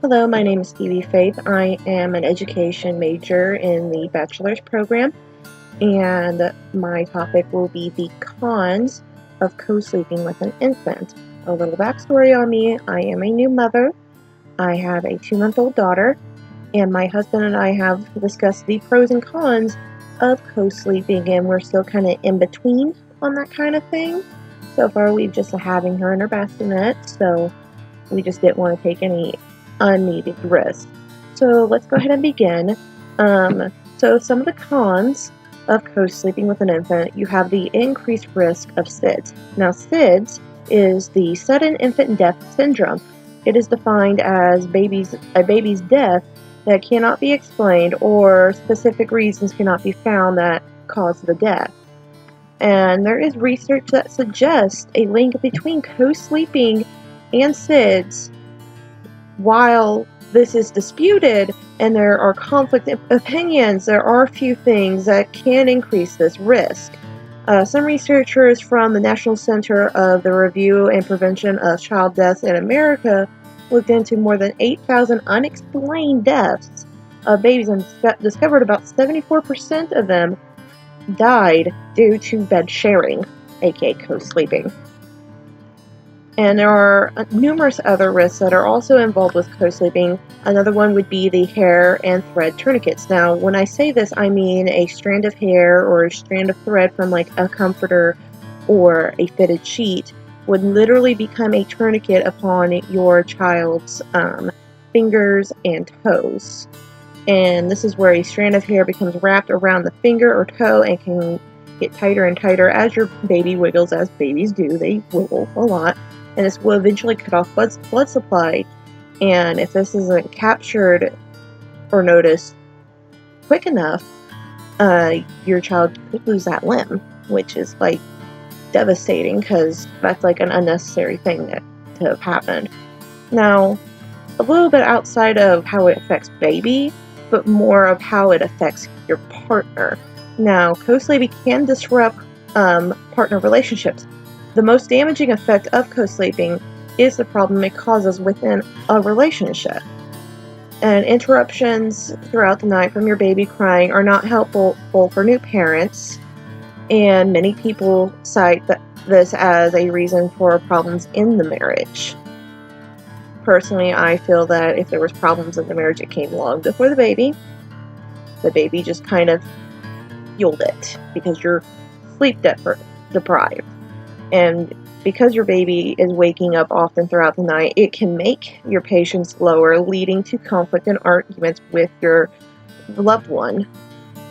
Hello, my name is Stevie Faith. I am an education major in the bachelor's program, and my topic will be the cons of co-sleeping with an infant. A little backstory on me: I am a new mother. I have a 2-month-old daughter, and my husband and I have discussed the pros and cons of co-sleeping, and we're still kind of in between on that kind of thing. So far, we've just having her in her bassinet, so we just didn't want to take any unneeded risks. So let's go ahead and begin. So some of the cons of co-sleeping with an infant: you have the increased risk of SIDS. Now, SIDS is the sudden infant death syndrome. It is defined as a baby's death that cannot be explained, or specific reasons cannot be found that cause the death. And there is research that suggests a link between co-sleeping and SIDS. While this is disputed and there are conflicting opinions, there are a few things that can increase this risk. Some researchers from the National Center of the Review and Prevention of Child Deaths in America looked into more than 8,000 unexplained deaths of babies and discovered about 74% of them died due to bed sharing, aka co-sleeping. And there are numerous other risks that are also involved with co-sleeping. Another one would be the hair and thread tourniquets. Now, when I say this, I mean a strand of hair or a strand of thread from like a comforter or a fitted sheet would literally become a tourniquet upon your child's fingers and toes. And this is where a strand of hair becomes wrapped around the finger or toe and can get tighter and tighter as your baby wiggles, as babies do. They wiggle a lot. And this will eventually cut off blood supply. And if this isn't captured or noticed quick enough, your child could lose that limb, which is like devastating because that's like an unnecessary thing to have happened. Now, a little bit outside of how it affects baby, but more of how it affects your partner. Now, co-sleeping can disrupt partner relationships. The most damaging effect of co-sleeping is the problem it causes within a relationship. And interruptions throughout the night from your baby crying are not helpful for new parents, and many people cite this as a reason for problems in the marriage. Personally, I feel that if there was problems in the marriage, it came long before the baby. The baby just kind of fueled it because you're sleep deprived. And because your baby is waking up often throughout the night, it can make your patience lower, leading to conflict and arguments with your loved one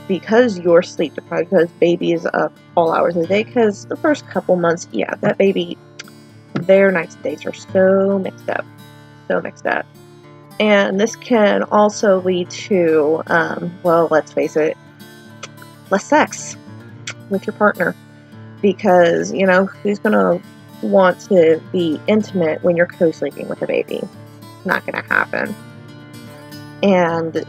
because you're sleep deprived, because baby is up all hours of the day. Because the first couple months, that baby, their nights and days are so mixed up. And this can also lead to, let's face it, less sex with your partner. Because, who's going to want to be intimate when you're co-sleeping with a baby? It's not going to happen. And,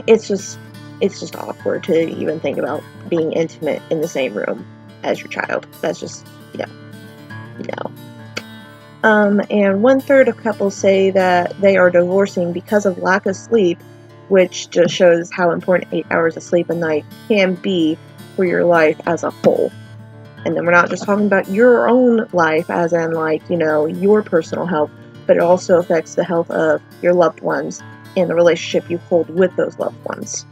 it's just awkward to even think about being intimate in the same room as your child. That's just, no. And 1/3 of couples say that they are divorcing because of lack of sleep, which just shows how important 8 hours of sleep a night can be for your life as a whole. And then we're not just talking about your own life as in your personal health, but it also affects the health of your loved ones and the relationship you hold with those loved ones.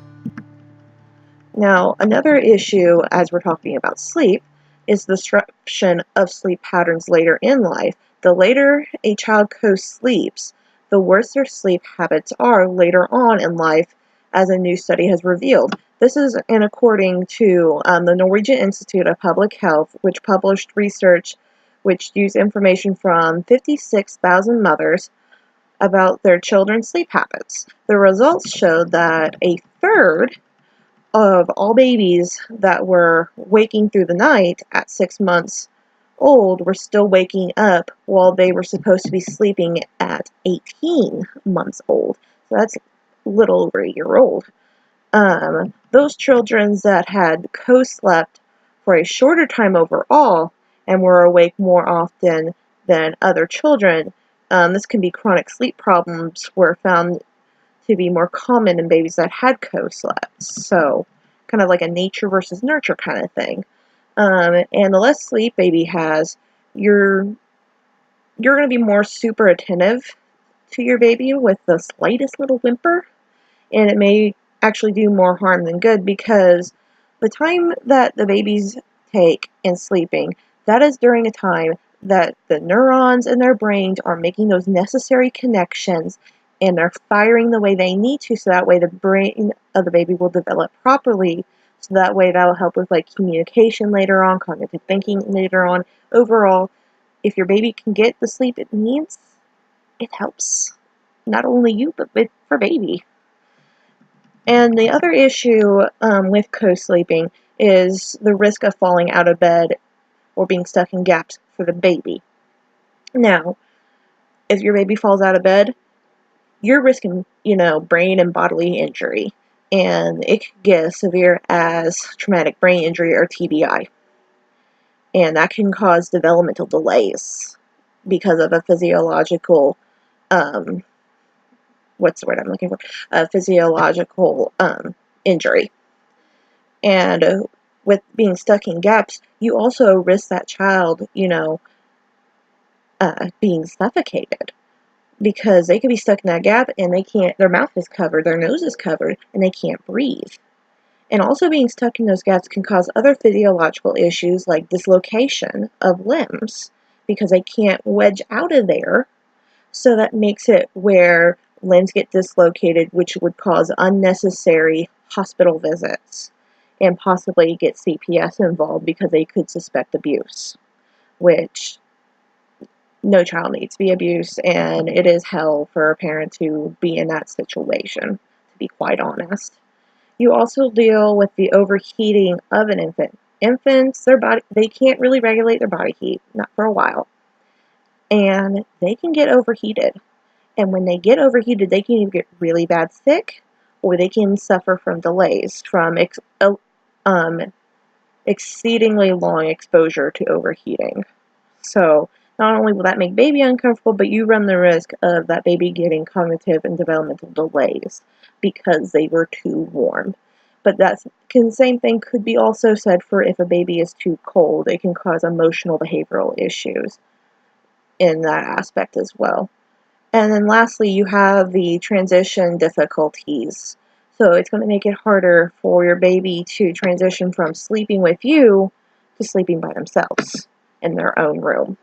Now, another issue as we're talking about sleep is the disruption of sleep patterns later in life. The later a child co-sleeps, the worse their sleep habits are later on in life, as a new study has revealed. This is according to the Norwegian Institute of Public Health, which published research which used information from 56,000 mothers about their children's sleep habits. The results showed that 1/3 of all babies that were waking through the night at 6 months old were still waking up while they were supposed to be sleeping at 18 months old. So that's a little over a year old. Those children that had co-slept for a shorter time overall and were awake more often than other children. This can be chronic sleep problems were found to be more common in babies that had co-slept. So kind of like a nature versus nurture kind of thing. And the less sleep baby has, you're going to be more super attentive to your baby with the slightest little whimper, and it may actually do more harm than good, because the time that the babies take in sleeping, that is during a time that the neurons in their brains are making those necessary connections, and they're firing the way they need to, so that way the brain of the baby will develop properly, so that way that'll help with like communication later on, cognitive thinking later on. Overall, if your baby can get the sleep it needs, it helps not only you, but for baby. And the other issue with co-sleeping is the risk of falling out of bed or being stuck in gaps for the baby. Now, if your baby falls out of bed, you're risking, brain and bodily injury. And it could get as severe as traumatic brain injury or TBI. And that can cause developmental delays because of a physiological, what's the word I'm looking for? A physiological injury. And with being stuck in gaps, you also risk that child, being suffocated, because they could be stuck in that gap and they can't, their mouth is covered, their nose is covered, and they can't breathe. And also being stuck in those gaps can cause other physiological issues like dislocation of limbs, because they can't wedge out of there. So that makes it where limbs get dislocated, which would cause unnecessary hospital visits and possibly get CPS involved because they could suspect abuse, which no child needs to be abused, and it is hell for a parent to be in that situation, to be quite honest. You also deal with the overheating of an infant. Infants, they can't really regulate their body heat, not for a while, and they can get overheated. And when they get overheated, they can either get really bad sick, or they can suffer from delays from exceedingly long exposure to overheating. So not only will that make baby uncomfortable, but you run the risk of that baby getting cognitive and developmental delays because they were too warm. But same thing could be also said for if a baby is too cold. It can cause emotional behavioral issues in that aspect as well. And then lastly, you have the transition difficulties. So it's going to make it harder for your baby to transition from sleeping with you to sleeping by themselves in their own room.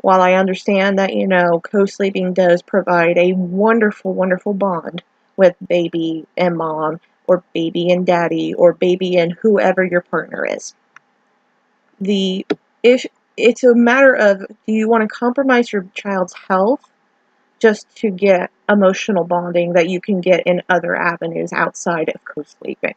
While I understand that, co-sleeping does provide a wonderful, wonderful bond with baby and mom, or baby and daddy, or baby and whoever your partner is, it's a matter of, do you want to compromise your child's health just to get emotional bonding that you can get in other avenues outside of co-sleeping?